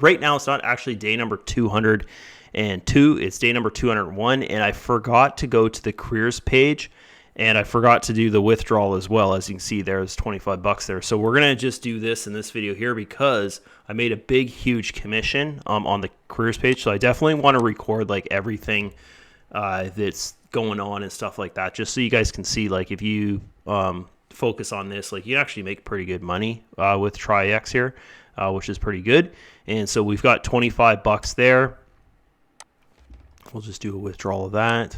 Right now, it's not actually day number 202. It's day number 201, and I forgot to go to the careers page, and I forgot to do the withdrawal as well. As you can see, there's 25 bucks there. So we're gonna just do this in this video here because I made a big, huge commission on the careers page. So I definitely want to record like everything that's going on and stuff like that, just so you guys can see, like, if you focus on this, like, you actually make pretty good money with Traiex here, which is pretty good. And so we've got 25 bucks there. We'll just do a withdrawal of that.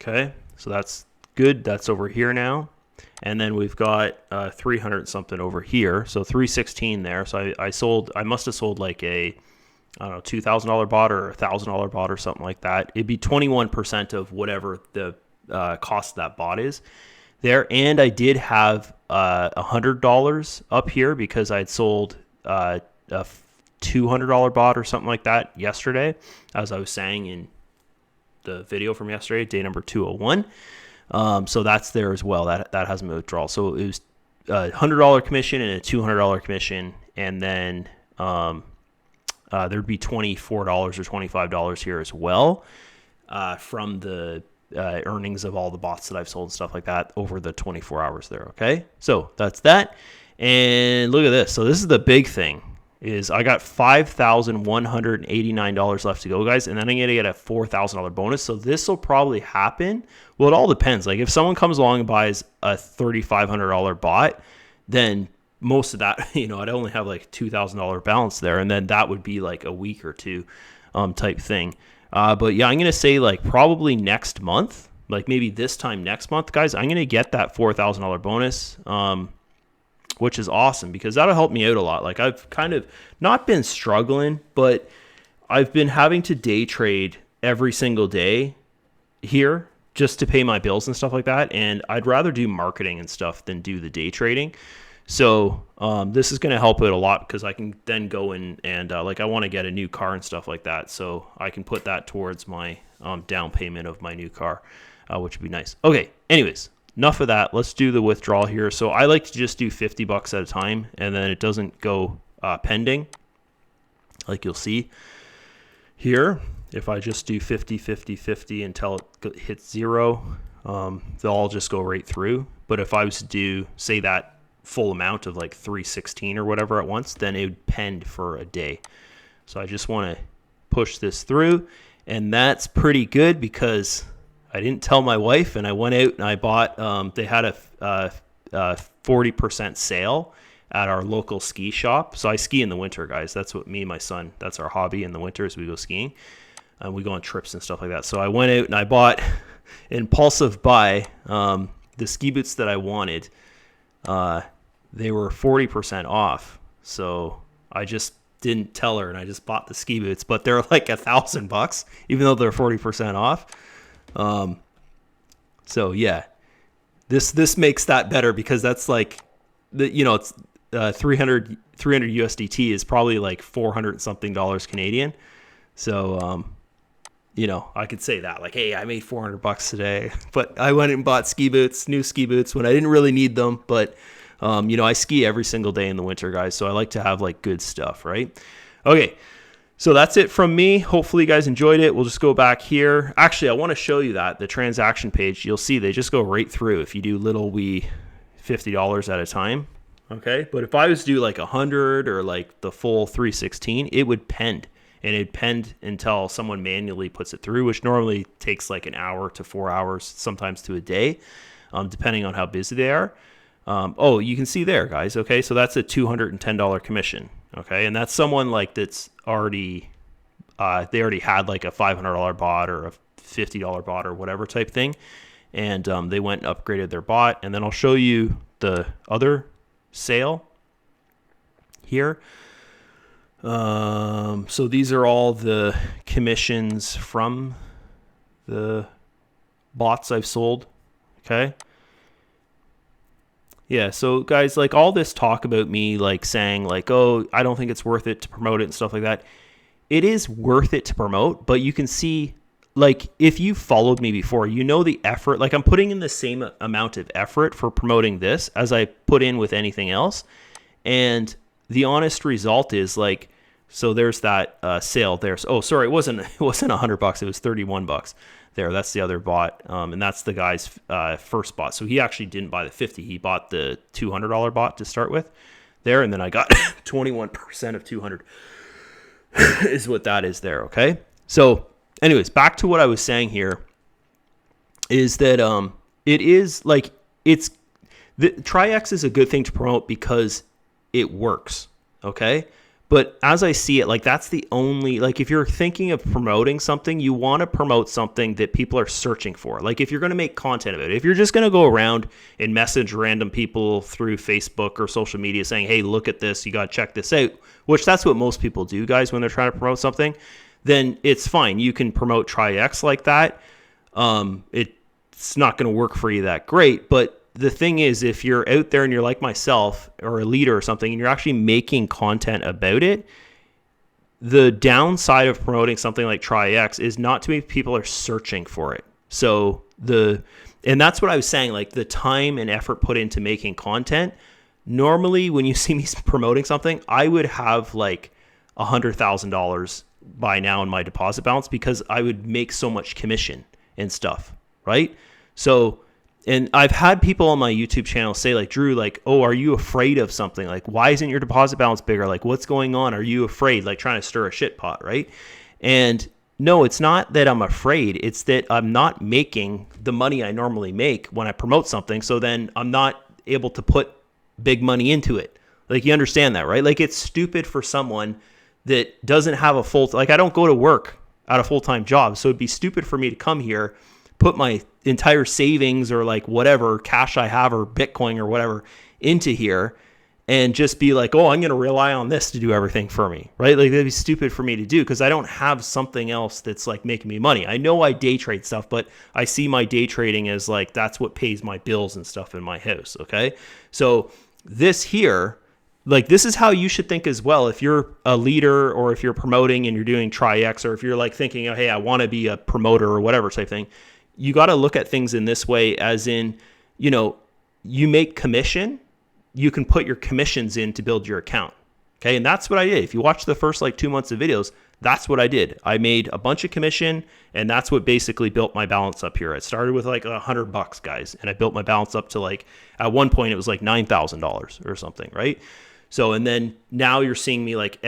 Okay, so that's good. That's over here now. And then we've got 300 something over here. So 316 there. So I must have sold like a, I don't know, $2,000 bot or a $1,000 bot or something like that. It'd be 21% of whatever the cost of that bot is there. And I did have $100 up here because I'd sold a $200 bot or something like that yesterday, as I was saying in the video from yesterday, day number 201. So that's there as well. That hasn't been withdrawal. So it was a $100 commission and a $200 commission, and then there'd be $24 or $25 here as well from the earnings of all the bots that I've sold and stuff like that over the 24 hours there. Okay, so that's that. And look at this. So this is the big thing, is I got $5,189 left to go, guys, and then I'm gonna get a $4,000 bonus. So this will probably happen. Well, it all depends. Like, if someone comes along and buys a $3,500 bot, then most of that, I'd only have like $2,000 balance there, and then that would be like a week or two type thing. But yeah, I'm gonna say like probably next month, like maybe this time next month, guys, I'm gonna get that $4,000 bonus, which is awesome because that'll help me out a lot. Like, I've kind of not been struggling, but I've been having to day trade every single day here just to pay my bills and stuff like that. And I'd rather do marketing and stuff than do the day trading. So this is going to help out a lot because I can then go in and like, I want to get a new car and stuff like that. So I can put that towards my down payment of my new car, which would be nice. Okay, anyways, enough of that. Let's do the withdrawal here. So I like to just do 50 bucks at a time, and then it doesn't go pending, like you'll see here. If I just do 50, 50, 50 until it hits zero, they'll all just go right through. But if I was to do, say, that full amount of like 316 or whatever at once, then it would pend for a day. So I just want to push this through, and that's pretty good because I didn't tell my wife, and I went out and I bought, they had a 40% sale at our local ski shop. So I ski in the winter, guys. That's what me and my son, that's our hobby in the winter, is we go skiing. And we go on trips and stuff like that. So I went out and I bought, impulsive buy, the ski boots that I wanted. They were 40% off. So I just didn't tell her, and I just bought the ski boots, but they're like $1,000, even though they're 40% off. So yeah, this makes that better because that's like it's 300 USDT is probably like 400 something dollars Canadian. So, I could say that, like, hey, I made $400 today, but I went and bought new ski boots when I didn't really need them. But, I ski every single day in the winter, guys. So I like to have like good stuff, right? Okay. So that's it from me. Hopefully you guys enjoyed it. We'll just go back here. Actually, I want to show you the transaction page. You'll see they just go right through if you do little wee $50 at a time. Okay. But if I was to do like 100 or like the full 316, it would pend. And it'd pend until someone manually puts it through, which normally takes like an hour to 4 hours, sometimes to a day, depending on how busy they are. Oh, you can see there, guys. Okay, so that's a $210 commission. Okay, and that's someone like that's already, they already had like a $500 bot or a $50 bot or whatever type thing, and they went and upgraded their bot. And then I'll show you the other sale here. So these are all the commissions from the bots I've sold. Okay. Yeah. So guys, like all this talk about me, like saying like, oh, I don't think it's worth it to promote it and stuff like that. It is worth it to promote, but you can see, like, if you followed me before, the effort, like I'm putting in the same amount of effort for promoting this as I put in with anything else. And the honest result is like, so there's that sale there. So, oh, sorry, it wasn't $100. It was $31 there. That's the other bot, and that's the guy's first bot. So he actually didn't buy the 50. He bought the $200 bot to start with there, and then I got 21% of 200 is what that is there. Okay. So, anyways, back to what I was saying here is that it is like the Traiex is a good thing to promote because it works. Okay. But as I see it, like that's the only, like if you're thinking of promoting something, you want to promote something that people are searching for. Like if you're going to make content of it, if you're just going to go around and message random people through Facebook or social media saying, hey, look at this, you got to check this out, which that's what most people do, guys, when they're trying to promote something, then it's fine. You can promote Traiex like that. It's not going to work for you that great, but the thing is, if you're out there and you're like myself or a leader or something, and you're actually making content about it, the downside of promoting something like Traiex is not too many people are searching for it. So and that's what I was saying, like the time and effort put into making content. Normally, when you see me promoting something, I would have like $100,000 by now in my deposit balance because I would make so much commission and stuff, right? So, and I've had people on my YouTube channel say like, Drew, like, oh, are you afraid of something? Like, why isn't your deposit balance bigger? Like, what's going on? Are you afraid? Like trying to stir a shit pot, right? And no, it's not that I'm afraid. It's that I'm not making the money I normally make when I promote something. So then I'm not able to put big money into it. Like you understand that, right? Like it's stupid for someone that doesn't have a like I don't go to work at a full-time job. So it'd be stupid for me to come here, put my entire savings or like whatever cash I have or Bitcoin or whatever into here and just be like, oh, I'm going to rely on this to do everything for me, right? Like that'd be stupid for me to do because I don't have something else that's like making me money. I know I day trade stuff, but I see my day trading as like, that's what pays my bills and stuff in my house. Okay. So this here, like this is how you should think as well. If you're a leader or if you're promoting and you're doing Traiex, or if you're like thinking, oh, hey, I want to be a promoter or whatever type thing, you got to look at things in this way as in, you know, you make commission, you can put your commissions in to build your account. Okay. And that's what I did. If you watch the first like 2 months of videos, that's what I did. I made a bunch of commission and that's what basically built my balance up here. It started with like $100, guys. And I built my balance up to like, at one point it was like $9,000 or something. Right. So, and then now you're seeing me like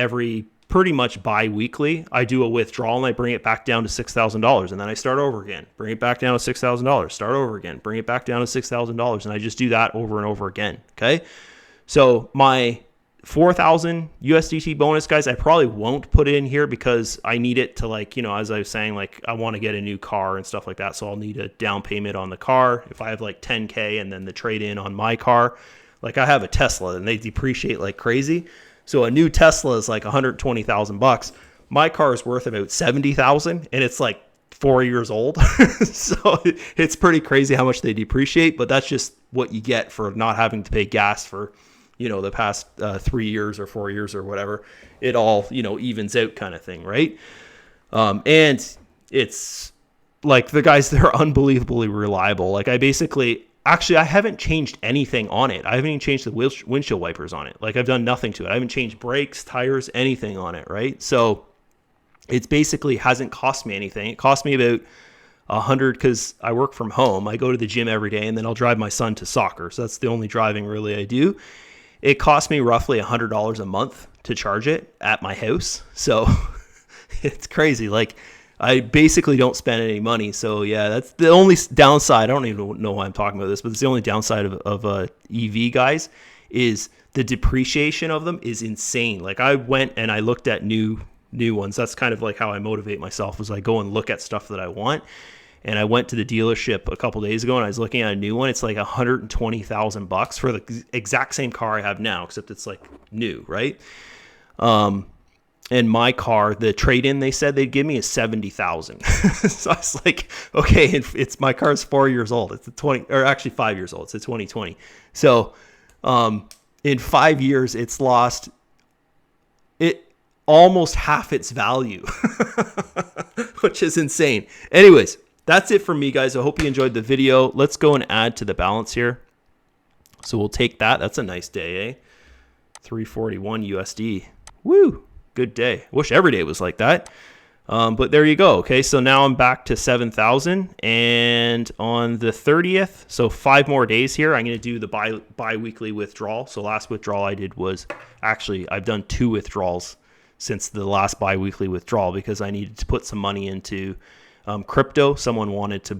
pretty much bi-weekly, I do a withdrawal and I bring it back down to $6,000 and then I start over again, bring it back down to $6,000, start over again, bring it back down to $6,000. And I just do that over and over again. Okay. So my 4,000 USDT bonus, guys, I probably won't put it in here because I need it to like, you know, as I was saying, like I want to get a new car and stuff like that. So I'll need a down payment on the car. If I have like 10K and then the trade in on my car, like I have a Tesla and they depreciate like crazy. So a new Tesla is like $120,000. My car is worth about $70,000 and it's like 4 years old. So it's pretty crazy how much they depreciate, but that's just what you get for not having to pay gas for, you know, the past 3 years or 4 years or whatever. It all, you know, evens out kind of thing, right? And it's like the guys that are unbelievably reliable. Like I haven't changed anything on it. I haven't even changed the windshield wipers on it. Like I've done nothing to it. I haven't changed brakes, tires, anything on it, right? So it's basically hasn't cost me anything. It cost me about $100 because I work from home. I go to the gym every day and then I'll drive my son to soccer. So that's the only driving really I do. It cost me roughly $100 a month to charge it at my house. So it's crazy. Like I basically don't spend any money. So yeah, that's the only downside. I don't even know why I'm talking about this, but it's the only downside of EV, guys, is the depreciation of them is insane. Like I went and I looked at new ones. That's kind of like how I motivate myself, was I go and look at stuff that I want. And I went to the dealership a couple days ago and I was looking at a new one. It's like $120,000 for the exact same car I have now, except it's like new, right? And my car, the trade-in they said they'd give me is $70,000. So I was like, okay, it's my car's 4 years old. It's 5 years old. It's a 2020. So in 5 years, it's lost almost half its value, which is insane. Anyways, that's it for me, guys. I hope you enjoyed the video. Let's go and add to the balance here. So we'll take that. That's a nice day, eh? 341 USD. Woo! Good day. Wish every day was like that. But there you go. Okay, so now I'm back to 7,000, and on the 30th, so 5 more days here, I'm going to do the bi-weekly withdrawal. So last withdrawal I did was, actually, I've done 2 withdrawals since the last bi-weekly withdrawal because I needed to put some money into crypto. Someone wanted to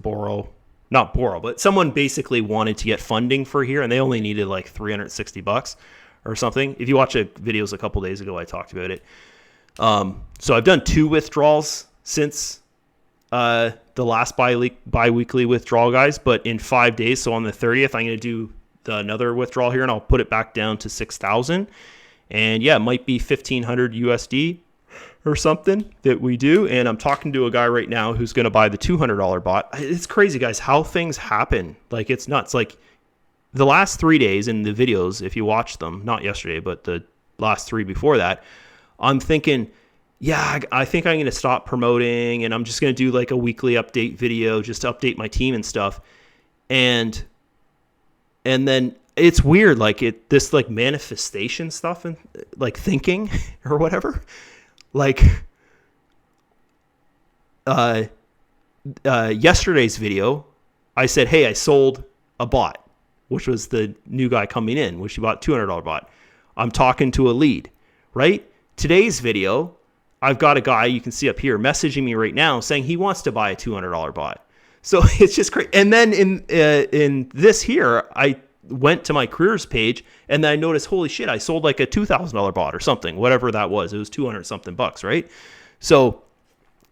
not borrow, but someone basically wanted to get funding for here, and they only needed like $360 or something. If you watch videos a couple days ago, I talked about it. So I've done 2 withdrawals since the last bi-weekly withdrawal, guys, but in 5 days. So on the 30th, I'm going to do another withdrawal here, and I'll put it back down to 6,000. And yeah, it might be 1,500 USD or something that we do. And I'm talking to a guy right now who's going to buy the $200 bot. It's crazy, guys, how things happen. Like, it's nuts. Like, the last 3 days in the videos, if you watch them, not yesterday, but the last 3 before that, I'm thinking, yeah, I think I'm going to stop promoting, and I'm just going to do like a weekly update video just to update my team and stuff. And then it's weird, like this like manifestation stuff and like thinking or whatever. Like yesterday's video, I said, hey, I sold a bot, which was the new guy coming in, which he bought $200 bot. I'm talking to a lead, right? Today's video, I've got a guy you can see up here messaging me right now saying he wants to buy a $200 bot. So it's just crazy. And then in this here, I went to my careers page and then I noticed, holy shit, I sold like a $2,000 bot or something, whatever that was. It was 200 something bucks, right? So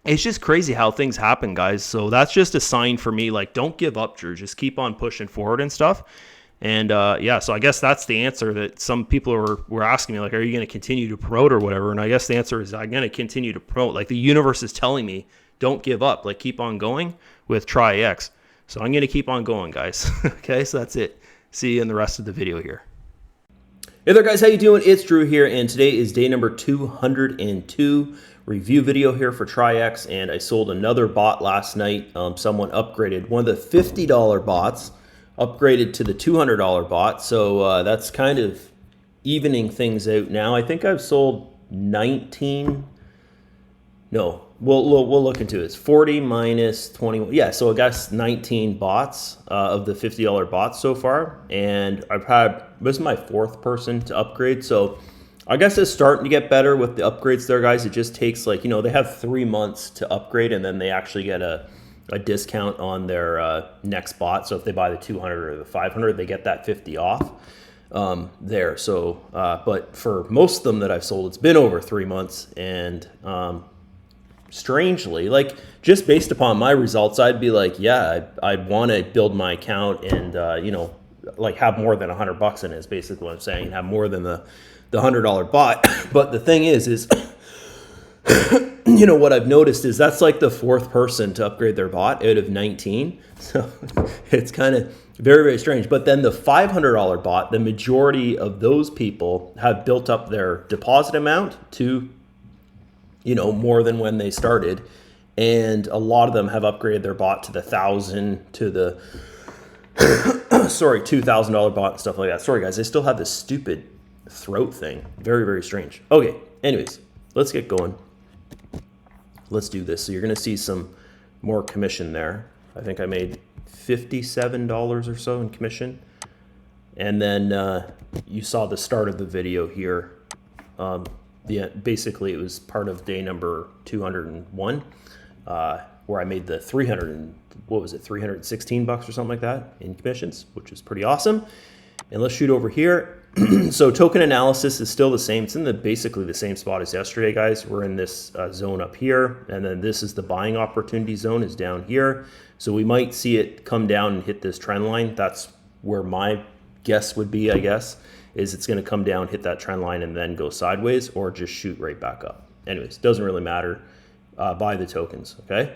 it's just crazy how things happen, guys. So that's just a sign for me, like, don't give up, Drew. Just keep on pushing forward and stuff. And yeah, so I guess that's the answer that some people were asking me, like, are you going to continue to promote or whatever? And I guess the answer is I'm going to continue to promote. Like, the universe is telling me, don't give up. Like, keep on going with Traiex. So I'm going to keep on going, guys. Okay, so that's it. See you in the rest of the video here. Hey there, guys. How you doing? It's Drew here, and today is day number 202 review video here for Traiex. And I sold another bot last night. Someone upgraded one of the $50 bots, upgraded to the $200 bot. So that's kind of evening things out now. I think I've sold 19. No, we'll look into it. It's 40 minus 21. Yeah, so I guess 19 bots of the $50 bots so far. And this is my 4th person to upgrade. So I guess it's starting to get better with the upgrades there, guys. It just takes, like, they have 3 months to upgrade, and then they actually get a discount on their next bot. So if they buy the 200 or the 500, they get that 50 off there. So, but for most of them that I've sold, it's been over 3 months. And strangely, like, just based upon my results, I'd be like, yeah, I'd want to build my account and, like, have more than $100 in it is basically what I'm saying, have more than the $100 bot. But the thing is what I've noticed is that's like the 4th person to upgrade their bot out of 19. So it's kind of very, very strange. But then the $500 bot, the majority of those people have built up their deposit amount to, more than when they started. And a lot of them have upgraded their bot to the 1,000, to the, $2,000 bot and stuff like that. Sorry, guys, I still have this stupid throat thing. Very, very strange. Okay, anyways, let's get going. Let's do this. So you're going to see some more commission there. I think I made $57 or so in commission. And then you saw the start of the video here. Basically, it was part of day number 201, where I made the 316 bucks or something like that in commissions, which is pretty awesome. And let's shoot over here. So token analysis is still the same. It's in basically the same spot as yesterday, guys. We're in this zone up here, and then this is the buying opportunity zone is down here. So we might see it come down and hit this trend line. That's where my guess would be, I guess, is it's going to come down, hit that trend line, and then go sideways or just shoot right back up. Anyways, doesn't really matter. Buy the tokens, okay?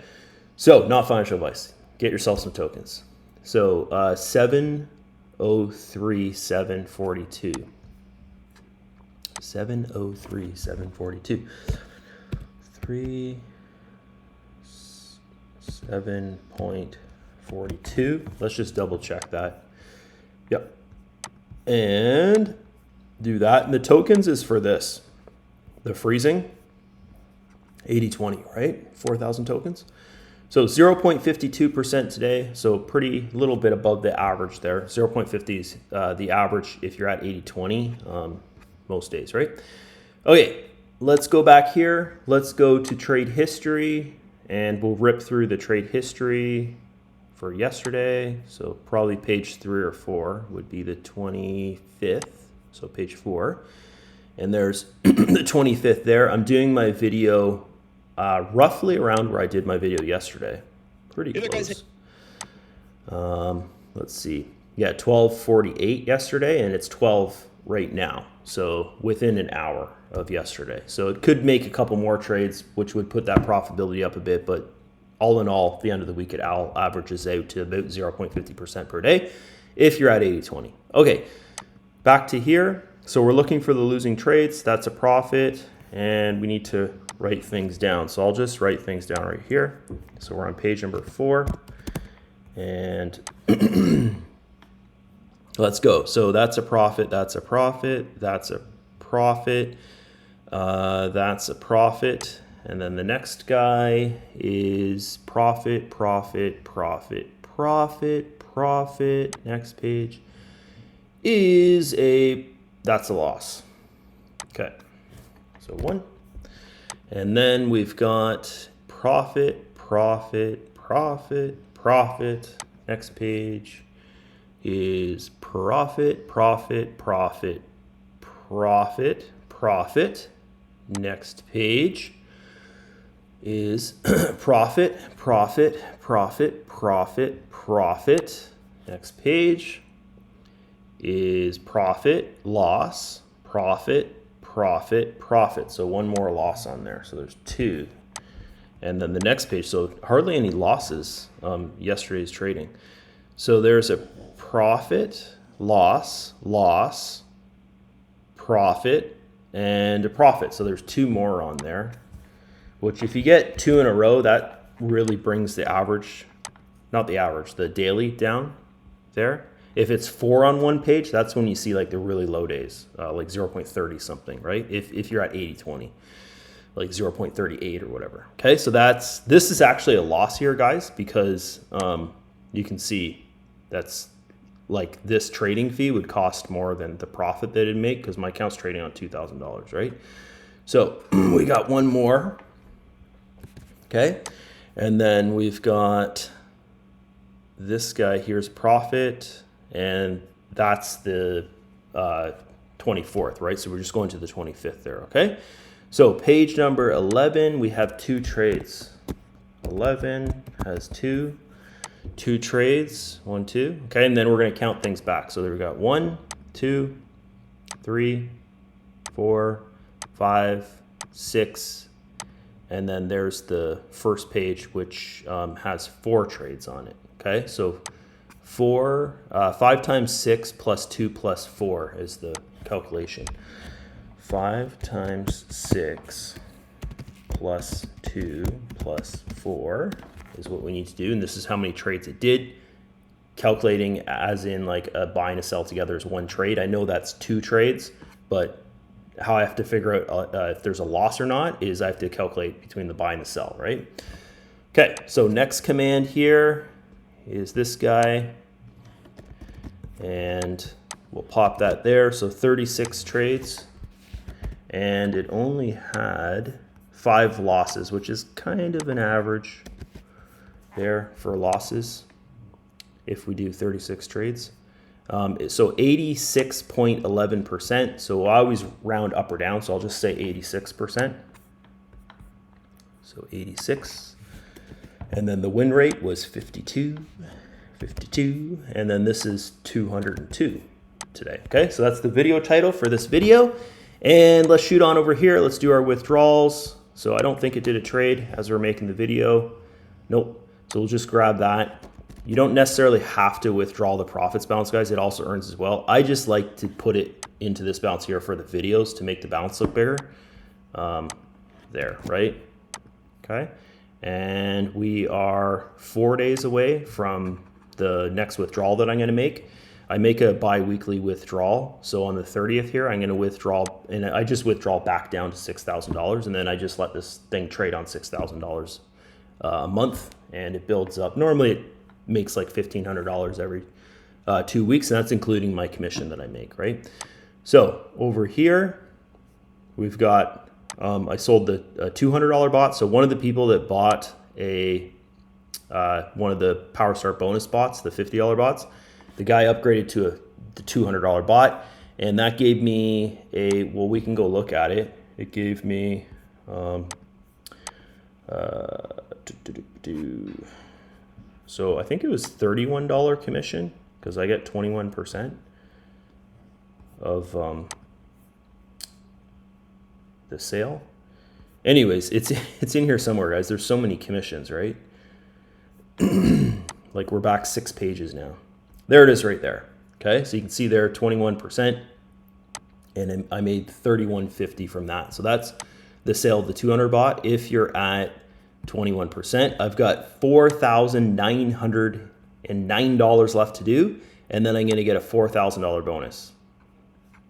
So not financial advice. Get yourself some tokens. So 703,742. 703,742. 7.42. Let's just double check that. Yep. And do that. And the tokens is for this, the freezing, 80-20, right? 4,000 tokens. So 0.52% today, so pretty little bit above the average there. 0.50 is the average if you're at 80-20 most days, right? Okay, let's go back here. Let's go to trade history, and we'll rip through the trade history for yesterday. So probably page 3 or 4 would be the 25th, so page 4. And there's the 25th there. I'm doing my video roughly around where I did my video yesterday. Pretty close. Let's see. Yeah, 12:48 yesterday, and it's 12 right now. So within an hour of yesterday. So it could make a couple more trades, which would put that profitability up a bit. But all in all, at the end of the week, it averages out to about 0.50% per day if you're at 80-20. Okay, back to here. So we're looking for the losing trades. That's a profit, and we need to write things down. So I'll just write things down right here. So we're on page number 4, and let's go. So that's a profit, that's a profit, that's a profit, that's a profit. And then the next guy is profit, profit, profit, profit, profit. Next page is that's a loss. Okay, so 1. And then we've got profit, profit, profit, profit. Next page is profit, profit, profit, profit, profit. Next page is profit, profit, profit, profit, profit. Next page is profit, loss, profit, profit, profit. So one more loss on there. So there's 2. And then the next page, so hardly any losses yesterday's trading. So there's a profit, loss, loss, profit, and a profit. So there's 2 more on there, which if you get 2 in a row, that really brings the average, not the average, the daily down there. If it's 4 on one page, that's when you see like the really low days, like 0.30 something, right? If you're at 80-20, like 0.38 or whatever. Okay, so this is actually a loss here, guys, because you can see that's like this trading fee would cost more than the profit that it'd make, because my account's trading on $2,000, right? So we got one more, okay? And then we've got this guy here's profit, and that's the 24th, right? So we're just going to the 25th there, okay? So page number 11, we have 2 trades. 11 has 2 trades, 1, 2, okay? And then we're gonna count things back. So there we got 1, 2, 3, 4, 5, 6, and then there's the first page, which has 4 trades on it, okay? So 5 times 6 plus 2 plus 4 is the calculation. 5 times 6 plus 2 plus 4 is what we need to do. And this is how many trades it did. Calculating as in like a buy and a sell together is 1 trade. I know that's 2 trades, but how I have to figure out if there's a loss or not is I have to calculate between the buy and the sell, right? Okay, so next command here is this guy, and we'll pop that there. So 36 trades, and it only had 5 losses, which is kind of an average there for losses if we do 36 trades. So 86.11%. So I always round up or down, so I'll just say 86%. So 86. And then the win rate was 52, and then this is 202 today. Okay, so that's the video title for this video. And let's shoot on over here. Let's do our withdrawals. So I don't think it did a trade as we're making the video. Nope. So we'll just grab that. You don't necessarily have to withdraw the profits balance, guys. It also earns as well. I just like to put it into this balance here for the videos to make the balance look bigger. There, right? Okay. And we are 4 days away from the next withdrawal that I'm going to make. I make a bi-weekly withdrawal. So on the 30th here, I'm going to withdraw, and I just withdraw back down to $6,000, and then I just let this thing trade on $6,000 a month, and it builds up. Normally it makes like $1,500 every 2 weeks, and that's including my commission that I make, right? So over here, we've got, I sold the $200 bot. So one of the people that bought one of the Power Start bonus bots, the $50 bots, the guy upgraded to the $200 bot, and that gave me well, we can go look at it. It gave me, so I think it was $31 commission, because I get 21% of the sale. Anyways, it's in here somewhere, guys. There's so many commissions, right? Like, we're back 6 pages now. There it is right there. Okay, so you can see there 21%, and I made $31.50 from that. So that's the sale of the 200 bot. If you're at 21%, I've got $4,909 left to do, and then I'm going to get a $4,000 bonus.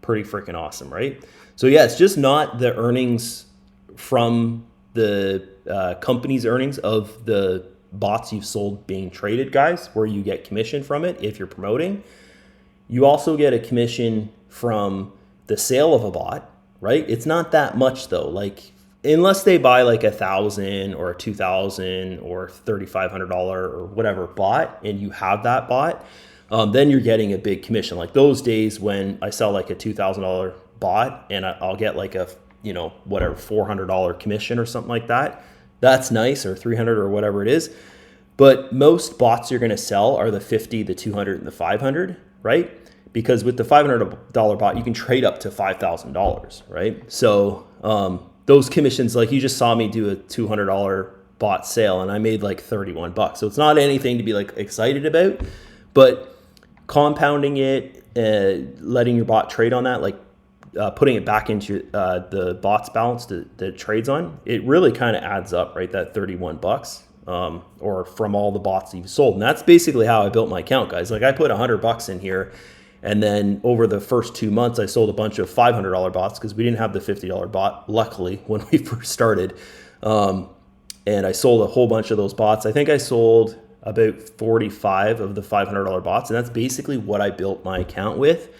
Pretty freaking awesome, right? So yeah, it's just not the earnings from the company's earnings of the bots you've sold being traded, guys, where you get commission from it if you're promoting. You also get a commission from the sale of a bot, right? It's not that much though. Like, unless they buy like $1,000 or a $2,000 or $3,500 or whatever bot, and you have that bot, then you're getting a big commission. Like those days when I sell like a $2,000 bot and I'll get like a, whatever, $400 commission or something like that. That's nice, or 300 or whatever it is. But most bots you're going to sell are the 50, the 200, and the 500, right? Because with the $500 bot, you can trade up to $5,000, right? So those commissions, like you just saw me do a $200 bot sale, and I made like $31. So it's not anything to be like excited about, but compounding it, letting your bot trade on that, like putting it back into the bot's balance that it trades on, it really kind of adds up, right? That $31, or from all the bots you've sold. And that's basically how I built my account, guys. Like I put $100 in here, and then over the first 2 months, I sold a bunch of $500 bots because we didn't have the $50 bot, luckily, when we first started. And I sold a whole bunch of those bots. I think I sold about 45 of the $500 bots, and that's basically what I built my account with.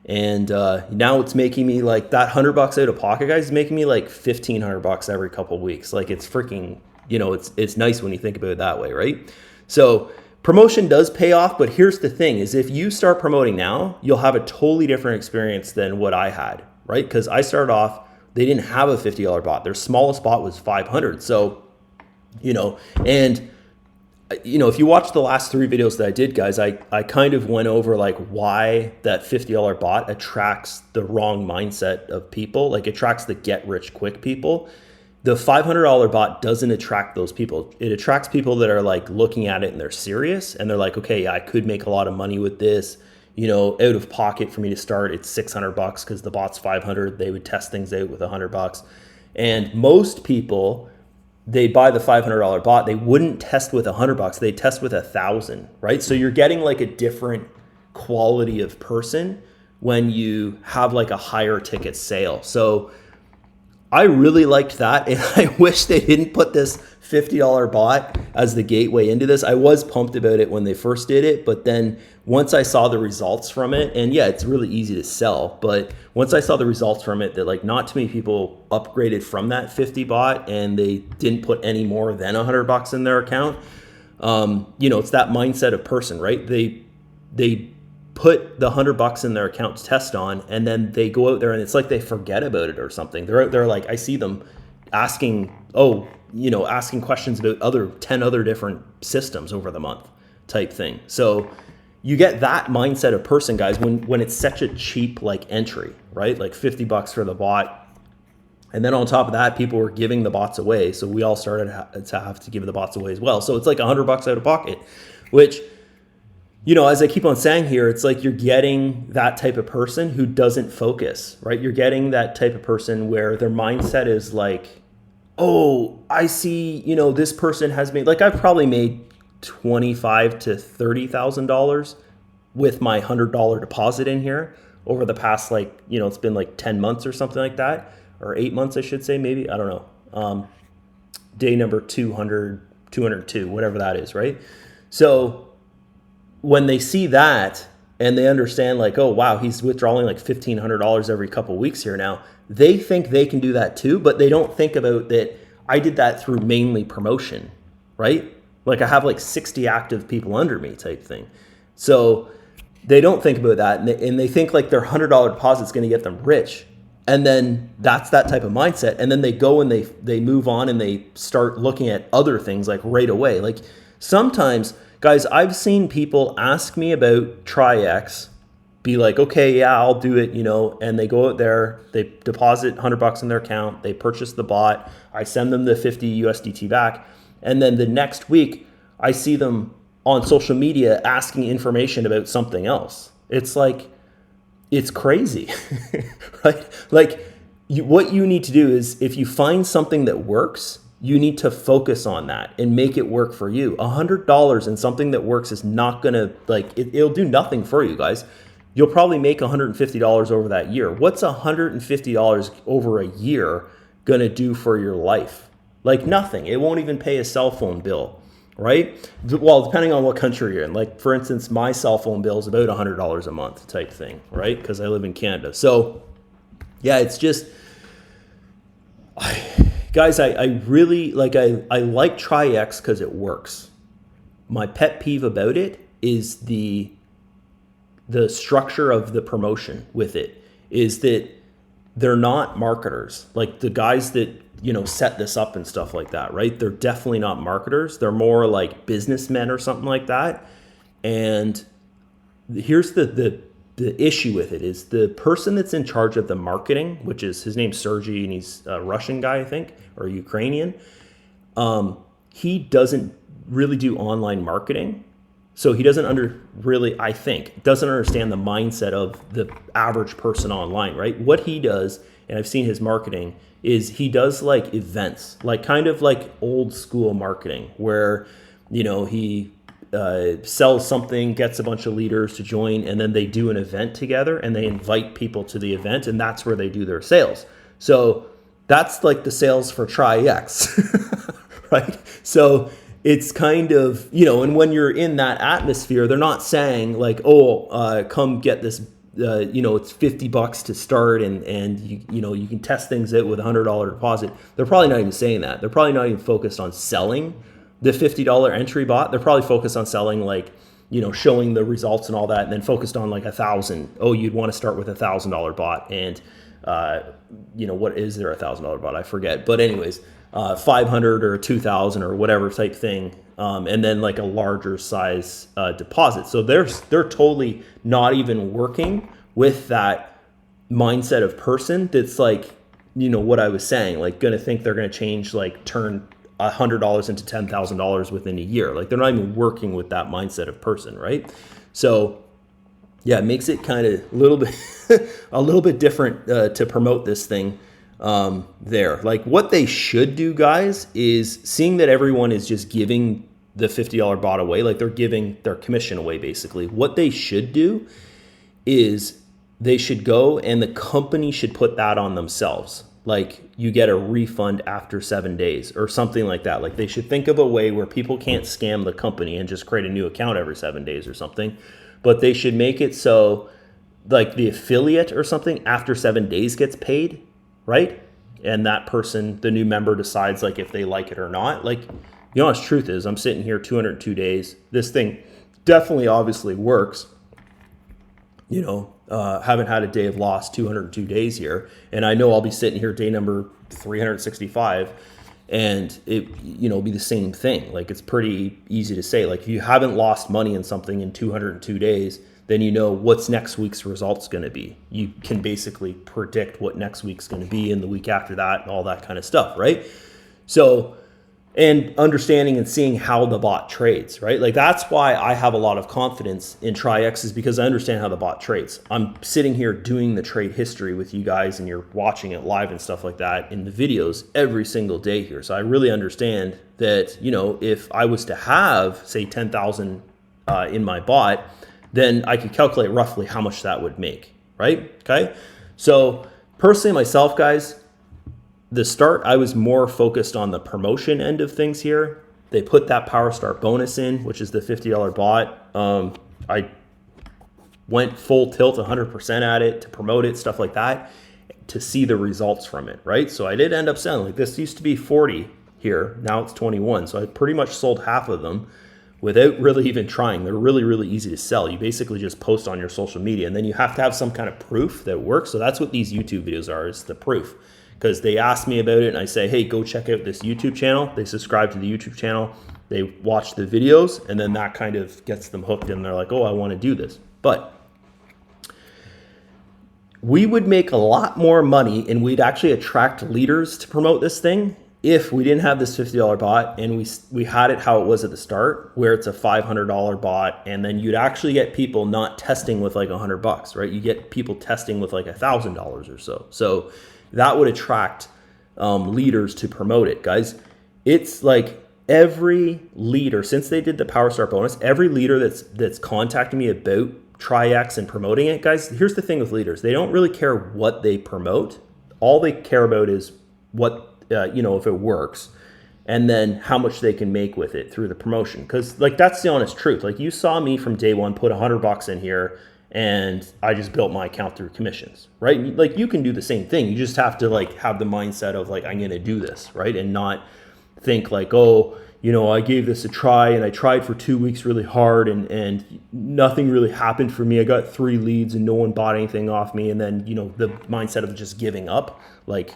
And now it's making me like that $100 out of pocket, guys, is making me like $1,500 every couple of weeks. Like it's freaking, it's nice when you think about it that way, right? So promotion does pay off, but here's the thing is if you start promoting now, you'll have a totally different experience than what I had, right? Because I started off, they didn't have a $50 bot. Their smallest bot was 500. So, and if you watch the last 3 videos that I did, guys, I kind of went over like why that $50 bot attracts the wrong mindset of people. Like it attracts the get rich quick people. The $500 bot doesn't attract those people. It attracts people that are like looking at it and they're serious and they're like, okay, yeah, I could make a lot of money with this. Out of pocket for me to start, it's $600 because the bot's 500. They would test things out with $100. And most people, they buy the $500 bot, they wouldn't test with $100, they test with 1,000, right? So you're getting like a different quality of person when you have like a higher ticket sale. So I really liked that, and I wish they didn't put this $50 bot as the gateway into this. I was pumped about it when they first did it, but then once I saw the results from it, and yeah, it's really easy to sell, but once I saw the results from it, that like not too many people upgraded from that 50 bot and they didn't put any more than $100 in their account. It's that mindset of person, right? They put the $100 in their account to test on, and then they go out there and it's like they forget about it or something. They're out there, like I see them asking questions about 10 other different systems over the month type thing. So you get that mindset of person, guys, when it's such a cheap like entry, right? Like $50 for the bot. And then on top of that, people were giving the bots away. So we all started to have to give the bots away as well. So it's like $100 out of pocket, which, as I keep on saying here, it's like you're getting that type of person who doesn't focus, right? You're getting that type of person where their mindset is like, oh, I see, this person has made, like I've probably made $25,000 to $30,000 with my $100 deposit in here over the past, like, it's been like 10 months or something like that, or 8 months, I should say, maybe, I don't know. Day number 200, 202, whatever that is, right? So when they see that and they understand, like, oh, wow, he's withdrawing like $1,500 every couple of weeks here now, they think they can do that too, but they don't think about that I did that through mainly promotion, right? Like, I have like 60 active people under me type thing. So they don't think about that, and they think like their $100 deposit is going to get them rich. And then that's that type of mindset. And then they go and they move on and they start looking at other things like right away. Like, sometimes, guys, I've seen people ask me about Traiex, be like, okay, yeah, I'll do it, and they go out there, they deposit $100 in their account, they purchase the bot, I send them the 50 USDT back, and then the next week I see them on social media asking information about something else. It's like, it's crazy, right? Like, what you need to do is, if you find something that works, you need to focus on that and make it work for you. $100 in something that works is not gonna, like, it'll do nothing for you, guys. You'll probably make $150 over that year. What's $150 over a year gonna do for your life? Like, nothing. It won't even pay a cell phone bill, right? Well, depending on what country you're in. Like, for instance, my cell phone bill is about $100 a month type thing, right? Because I live in Canada. So yeah, it's just, guys, I really like, I like Traiex because it works. My pet peeve about it is the structure of the promotion with it, is that they're not marketers. Like, the guys that, set this up and stuff like that, right? They're definitely not marketers. They're more like businessmen or something like that. And here's the issue with it is the person that's in charge of the marketing, which is, his name's Sergey, and he's a Russian guy, I think, or Ukrainian. He doesn't really do online marketing. So he doesn't doesn't understand the mindset of the average person online, right? What he does, and I've seen his marketing, is he does like events, like kind of like old school marketing, where, he sells something, gets a bunch of leaders to join, and then they do an event together and they invite people to the event, and that's where they do their sales. So that's like the sales for Traiex, right? So it's kind of, and when you're in that atmosphere, they're not saying like, oh, come get this, it's $50 to start, and you can test things out with $100 deposit. They're probably not even saying that. They're probably not even focused on selling the $50 entry bot. They're probably focused on selling, like, showing the results and all that, and then focused on like 1,000. Oh, you'd want to start with $1,000 bot, and what is there, $1,000 bot? I forget. But anyways, 500 or 2,000 or whatever type thing, and then like a larger size deposit. So they're totally not even working with that mindset of person that's like, what I was saying, like, gonna think they're gonna change, like, turn $100 into $10,000 within a year. Like, they're not even working with that mindset of person, right? So yeah, it makes it kind of a little bit different to promote this thing there. Like, what they should do, guys, is, seeing that everyone is just giving the $50 bot away, like they're giving their commission away basically. What they should do is they should go, and the company should put that on themselves. Like, you get a refund after 7 days or something like that. Like, they should think of a way where people can't scam the company and just create a new account every 7 days or something. But they should make it so, like, the affiliate or something after 7 days gets paid, right? And that person, the new member, decides like if they like it or not. Like, the honest truth is, I'm sitting here 202 days. This thing definitely obviously works. Haven't had a day of loss 202 days here. And I know I'll be sitting here day number 365, and it, be the same thing. Like, it's pretty easy to say, like, if you haven't lost money in something in 202 days, then what's next week's results going to be. You can basically predict what next week's going to be, and the week after that, and all that kind of stuff, right? So, and understanding and seeing how the bot trades, right? Like, that's why I have a lot of confidence in Traiex, is because I understand how the bot trades. I'm sitting here doing the trade history with you guys, and you're watching it live and stuff like that in the videos every single day here. So I really understand that, if I was to have, say, 10,000 in my bot, then I could calculate roughly how much that would make, right? Okay. So personally myself, guys, the start, I was more focused on the promotion end of things here. They put that Power Start bonus in, which is the $50 bot. I went full tilt 100% at it to promote it, stuff like that, to see the results from it, right? So I did end up selling. Like this used to be 40 here, now it's 21. So I pretty much sold half of them without really even trying. They're really, really easy to sell. You basically just post on your social media, and then you have to have some kind of proof that works. So that's what these YouTube videos are, is the proof. Because they ask me about it and I say, hey, go check out this YouTube channel. They subscribe to the YouTube channel, they watch the videos, and then that kind of gets them hooked and they're like, oh, I want to do this. But we would make a lot more money and we'd actually attract leaders to promote this thing if we didn't have this $50 bot and we had it how it was at the start, where it's a $500 bot, and then you'd actually get people not testing with like $100, right? You get people testing with like $1,000 or so. So that would attract leaders to promote it, guys. It's like every leader, since they did the Power Start bonus, every leader that's contacting me about Traiex and promoting it, guys, here's the thing with leaders. They don't really care what they promote. All they care about is what, if it works, and then how much they can make with it through the promotion. Because like, that's the honest truth. Like you saw me from day one, put $100 in here, and I just built my account through commissions, right? Like you can do the same thing. You just have to like have the mindset of like, I'm going to do this, right? And not think like, oh, I gave this a try and I tried for 2 weeks really hard and nothing really happened for me. I got 3 leads and no one bought anything off me. And then, the mindset of just giving up, like,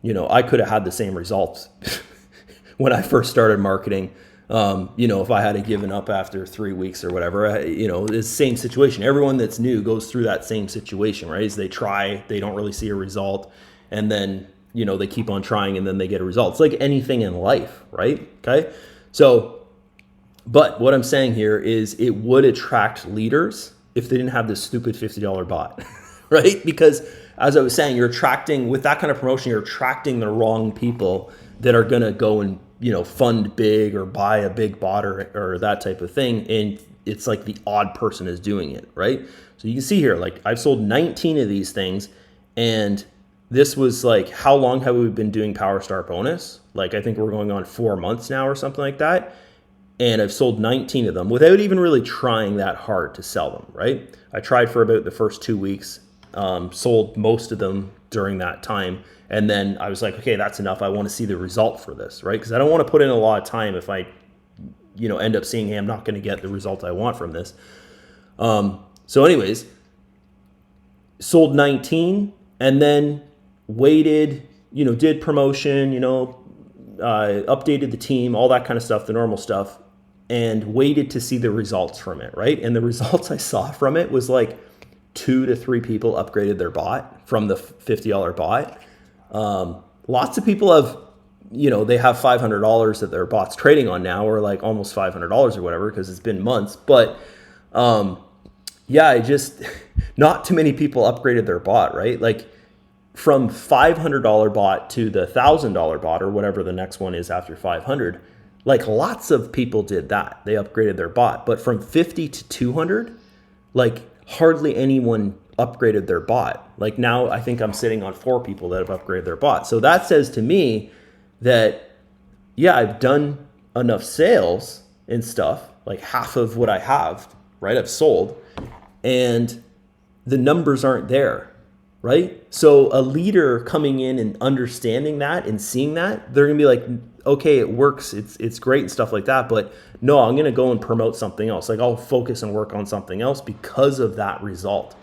I could have had the same results when I first started marketing. If I had given up after 3 weeks or whatever, it's the same situation. Everyone that's new goes through that same situation, right? Is they try, they don't really see a result, and then, they keep on trying and then they get a result. It's like anything in life, right? Okay. So, but what I'm saying here is it would attract leaders if they didn't have this stupid $50 bot, right? Because as I was saying, you're attracting, with that kind of promotion, you're attracting the wrong people that are going to go and, fund big or buy a big bot or that type of thing. And it's like the odd person is doing it, right? So you can see here, like I've sold 19 of these things, and this was like, how long have we been doing Power Start bonus? Like, I think we're going on 4 months now or something like that. And I've sold 19 of them without even really trying that hard to sell them, right? I tried for about the first 2 weeks, sold most of them during that time. And then I was like, okay, that's enough. I want to see the result for this, right? Because I don't want to put in a lot of time if I, end up seeing, hey, I'm not going to get the result I want from this. So anyways, sold 19 and then waited, did promotion, updated the team, all that kind of stuff, the normal stuff, and waited to see the results from it, right? And the results I saw from it was like 2 to 3 people upgraded their bot from the $50 bot. Lots of people have, they have $500 that their bot's trading on now, or like almost $500 or whatever, because it's been months. But not too many people upgraded their bot, right? Like from $500 bot to the $1,000 bot, or whatever the next one is after 500, like lots of people did that. They upgraded their bot. But from 50 to 200, like hardly anyone upgraded their bot. Like now I think I'm sitting on 4 people that have upgraded their bot. So that says to me that, yeah, I've done enough sales and stuff, like half of what I have, right? I've sold, and the numbers aren't there, right? So a leader coming in and understanding that and seeing that, they're gonna be like, okay, it works, it's great and stuff like that, but no, I'm gonna go and promote something else. Like I'll focus and work on something else because of that result,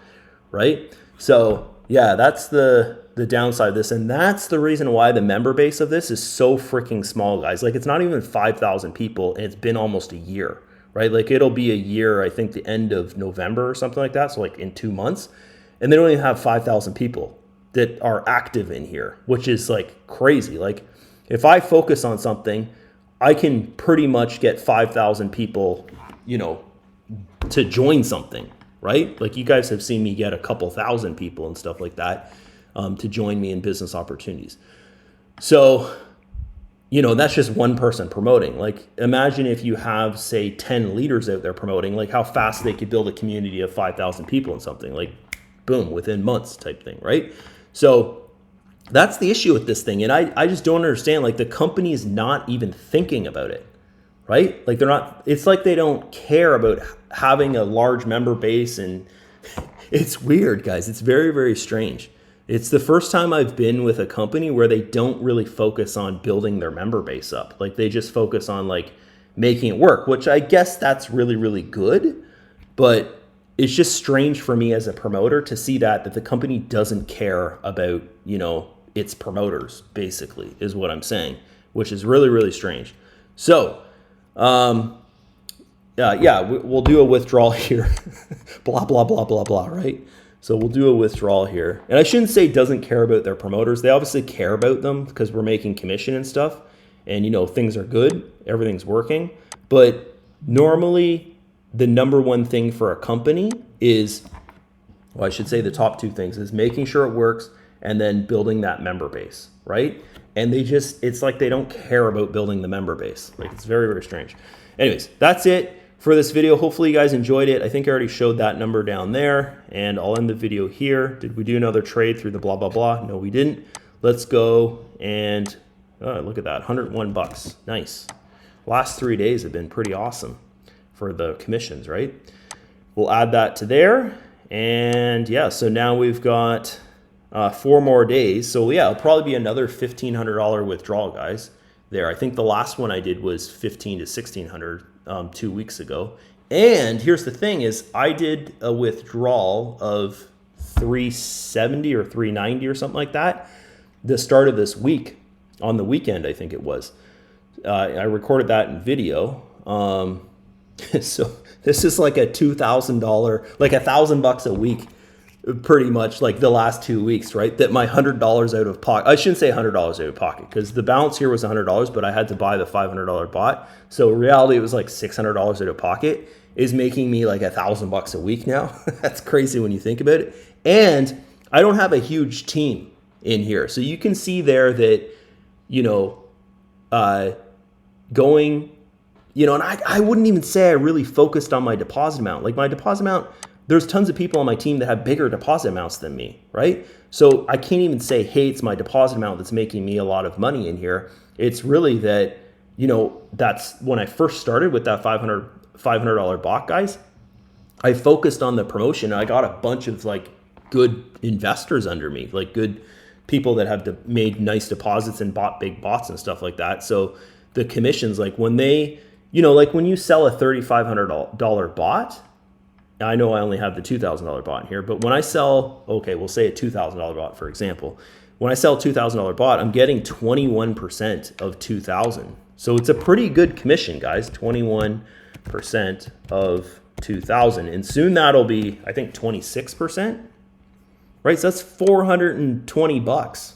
right? So yeah, that's the downside of this. And that's the reason why the member base of this is so freaking small, guys. Like it's not even 5,000 people, and it's been almost a year, right? Like it'll be a year, I think the end of November or something like that. So like in 2 months, and they don't even have 5,000 people that are active in here, which is like crazy. Like if I focus on something, I can pretty much get 5,000 people, to join something, right? Like you guys have seen me get a couple thousand people and stuff like that to join me in business opportunities. So you know, that's just one person promoting. Like, imagine if you have, say, 10 leaders out there promoting, like how fast they could build a community of 5,000 people and something, like, boom, within months type thing, right? So that's the issue with this thing. And I just don't understand, like, the company is not even thinking about it, right? Like, they're not, it's like they don't care about having a large member base. And it's weird, guys. It's very, very strange. It's the first time I've been with a company where they don't really focus on building their member base up. Like, they just focus on like making it work, which I guess that's really, really good. But it's just strange for me as a promoter to see that the company doesn't care about, you know, its promoters, basically, is what I'm saying, which is really, really strange. So, yeah, we'll do a withdrawal here. Blah, blah, blah, blah, blah, right? So we'll do a withdrawal here. And I shouldn't say doesn't care about their promoters. They obviously care about them because we're making commission and stuff. And, you know, things are good. Everything's working. But normally the number one thing for a company is, well, I should say the top two things is making sure it works and then building that member base, right? And they just, it's like they don't care about building the member base. Like, it's very, very strange. Anyways, that's it for this video. Hopefully you guys enjoyed it. I think I already showed that number down there, and I'll end the video here. Did we do another trade through the blah, blah, blah? No, we didn't. Let's go and look at that, 101 bucks. Nice. Last 3 days have been pretty awesome for the commissions, right? We'll add that to there. And yeah, so now we've got 4 more days. So yeah, it'll probably be another $1,500 withdrawal, guys. There, I think the last one I did was $1,500 to $1,600 2 weeks ago. And here's the thing: is I did a withdrawal of 370 or 390 or something like that the start of this week, on the weekend, I think it was. I recorded that in video. So this is like a $2,000, like $1,000 a week, pretty much, like the last 2 weeks, right? That my $100 out of pocket, I shouldn't say $100 out of pocket, because the balance here was $100, but I had to buy the $500 bot. So in reality, it was like $600 out of pocket, is making me like $1,000 a week now. That's crazy when you think about it. And I don't have a huge team in here. So you can see there that, you know, going, you know, and I wouldn't even say I really focused on my deposit amount. Like, my deposit amount, there's tons of people on my team that have bigger deposit amounts than me, right? So I can't even say, hey, it's my deposit amount that's making me a lot of money in here. It's really that, you know, that's when I first started with that $500 bot, guys. I focused on the promotion. I got a bunch of like good investors under me, like good people that have made nice deposits and bought big bots and stuff like that. So the commissions, like when they, you know, like when you sell a $3,500 bot, I know I only have the $2,000 bot in here, but when I sell, okay, we'll say a $2,000 bot, for example. When I sell a $2,000 bot, I'm getting 21% of 2,000. So it's a pretty good commission, guys, 21% of 2,000. And soon that'll be, I think, 26%, right? So that's 420 bucks.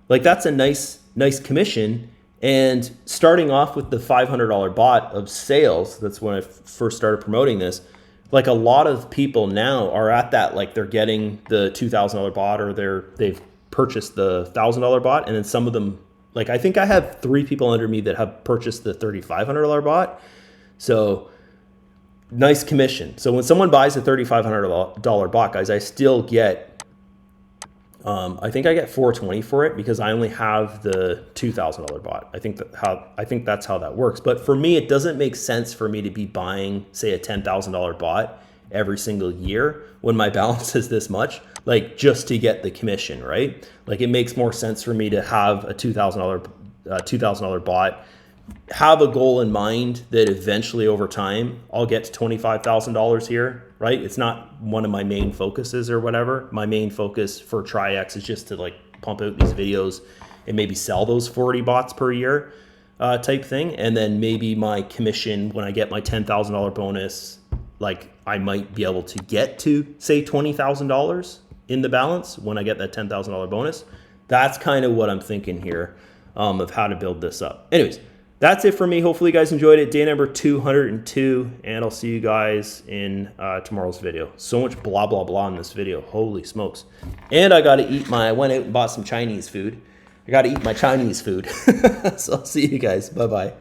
Like, that's a nice commission. And starting off with the $500 bot of sales, that's when I first started promoting this. Like, a lot of people now are at that, like, they're getting the $2,000 bot, or they've purchased the $1,000 bot. And then some of them, like, I think I have 3 people under me that have purchased the $3,500 bot. So nice commission. So when someone buys a $3,500 bot, guys, I still get, I think I get 420 for it, because I only have the $2,000 bot. I think that's how that works. But for me, it doesn't make sense for me to be buying, say, a $10,000 bot every single year when my balance is this much, like, just to get the commission, right? Like, it makes more sense for me to have a $2,000 bot, have a goal in mind that eventually over time I'll get to $25,000 here, right? It's not one of my main focuses or whatever. My main focus for Traiex is just to, like, pump out these videos and maybe sell those 40 bots per year type thing. And then maybe my commission, when I get my $10,000 bonus, like, I might be able to get to, say, $20,000 in the balance when I get that $10,000 bonus. That's kind of what I'm thinking here of how to build this up. Anyways, that's it for me. Hopefully you guys enjoyed it. Day number 202, and I'll see you guys in tomorrow's video. So much blah, blah, blah in this video. Holy smokes. And I got to eat I went out and bought some Chinese food. I got to eat my Chinese food. So I'll see you guys. Bye-bye.